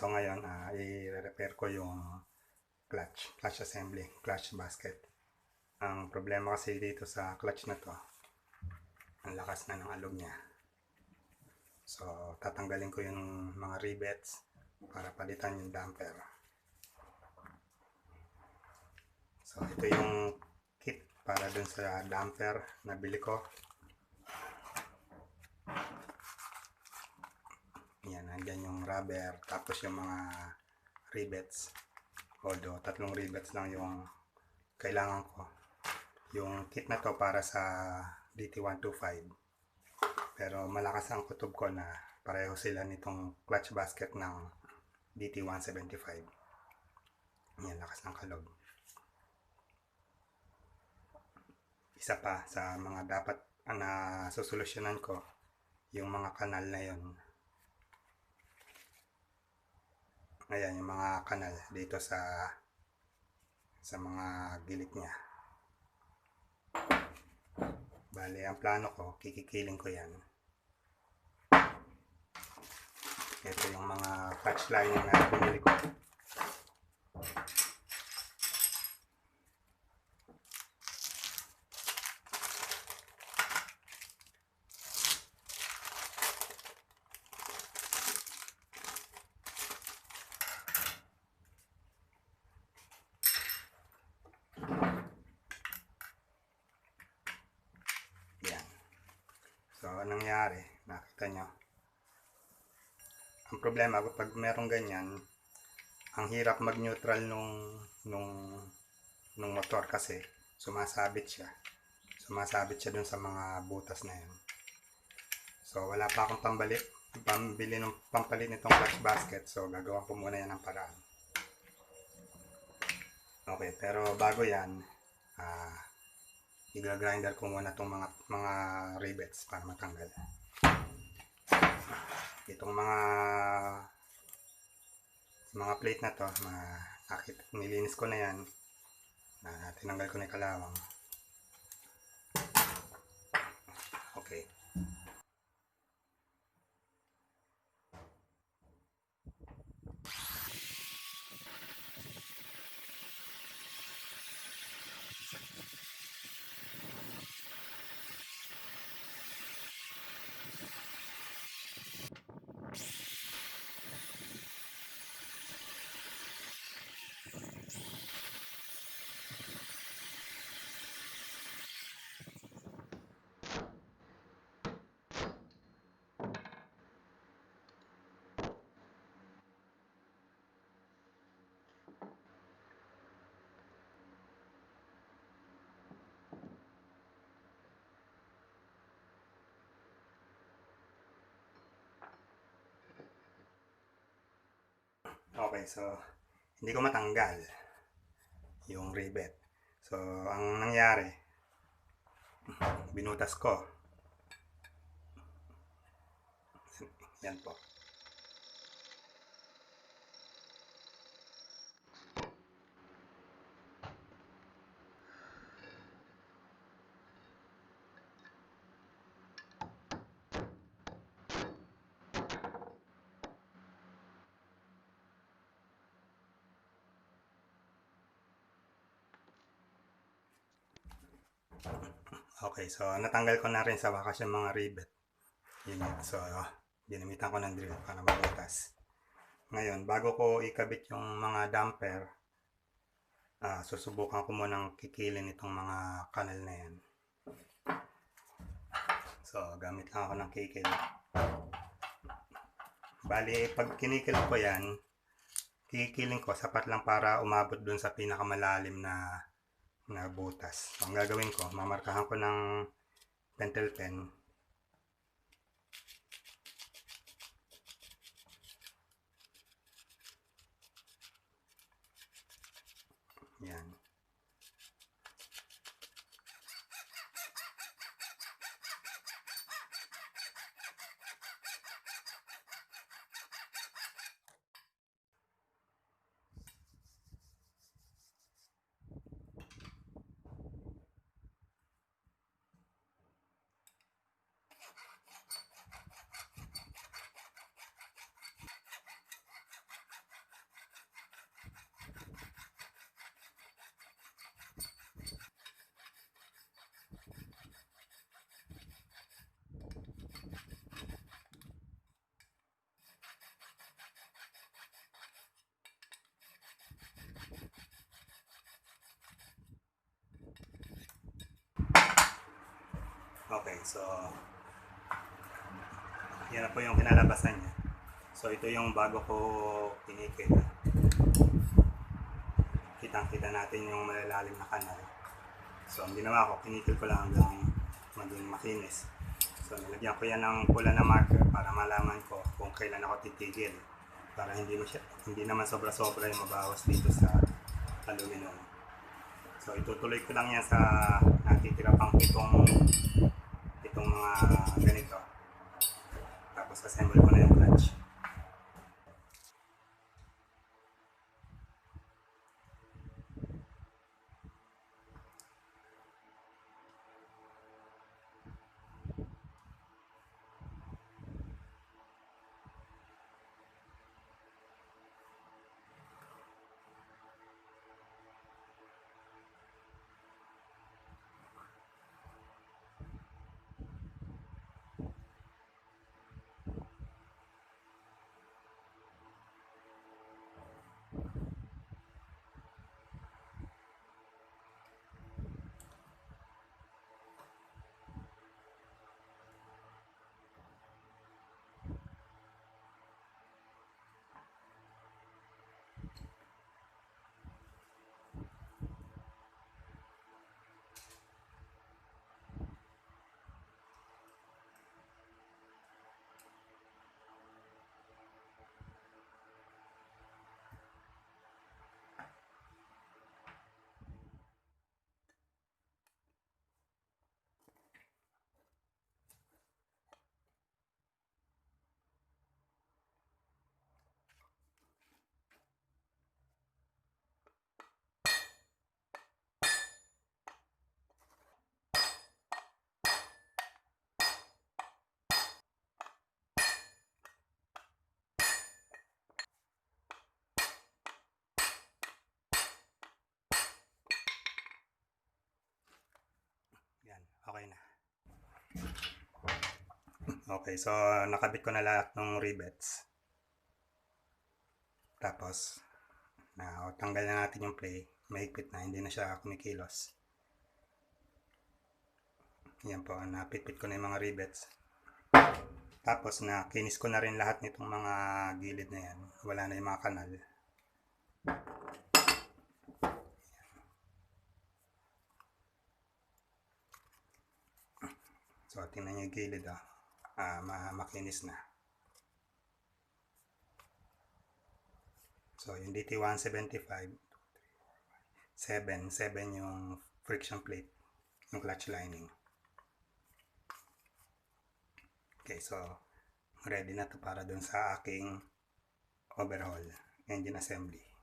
So ngayon, i-repair ko yung clutch assembly, clutch basket. Ang problema kasi dito sa clutch na to, ang lakas na ng alog niya. So tatanggalin ko yung mga rivets para palitan yung damper. So ito yung kit para dun sa damper na bili ko. Yan, nandyan yung rubber, tapos yung mga rivets. Although, 3 rivets lang yung kailangan ko. Yung kit na to para sa DT125. Pero malakas ang kutob ko na pareho sila nitong clutch basket ng DT175. Yan, lakas ng kalog. Isa pa sa mga dapat na susolusyonan ko, yung mga kanal na yon. Ayan, yung mga kanal dito sa mga gilid niya. Bale, ang plano ko, kikikiling ko yan. Ito yung mga clutch lining na pinili ko. So, anong nangyari? Nakita nyo. Ang problema, pag merong ganyan, ang hirap mag-neutral nung motor kasi sumasabit siya. Sumasabit siya dun sa mga butas na yun. So, wala pa akong pampalit nitong clutch basket. So, gagawa ko muna yan ng paraan. Okay, pero bago yan, i-grinder ko muna itong mga rivets para matanggal. Itong mga plate na to, nilinis ko na yan. Tinanggal ko na yung kalawang. Okay. Okay, so hindi ko matanggal yung rivet. So, ang nangyari, binutas ko. Yan po. Okay, so natanggal ko na rin sa wakas yung mga rivet. Yun. So, ginamitan ko ng drill para mabutas. Ngayon, bago ko ikabit yung mga damper, susubukan ko munang kikilin itong mga kanal na yan. So, gamit lang ako ng kikil. Bali, pag kinikil ko yan, kikiling ko, sapat lang para umabot dun sa pinakamalalim na butas. So, ang gagawin ko, mamarkahan ko ng pentel pen. Yan. Okay, so yan na po yung kinalabasan niya. So ito yung bago ko pinikit. Kitang-kita natin yung malalalim na kanal. So ang ginawa ko, pinikil ko lang hanggang maging makinis. So nilagyan ko yan ng pula na marker para malaman ko kung kailan ako titigil. Para hindi naman sobra-sobra yung mabawas dito sa aluminum. So itutuloy ko lang yan sa natitira pang itong mga ganito. Tapos assemble ko na yung clutch. Yan, okay na. Okay, so nakabit ko na lahat ng rivets. Tapos, tanggal na natin yung play. Mahigpit na, hindi na siya kumikilos. Yan po, napitpit ko na yung mga rivets. Tapos, nakinis ko na rin lahat nitong mga gilid na yan. Wala na yung mga kanal. So, tingnan nyo yung gilid, makinis na. So, yung DT175, 7 yung friction plate, yung clutch lining. Okay, so, ready na to para dun sa aking overhaul, engine assembly.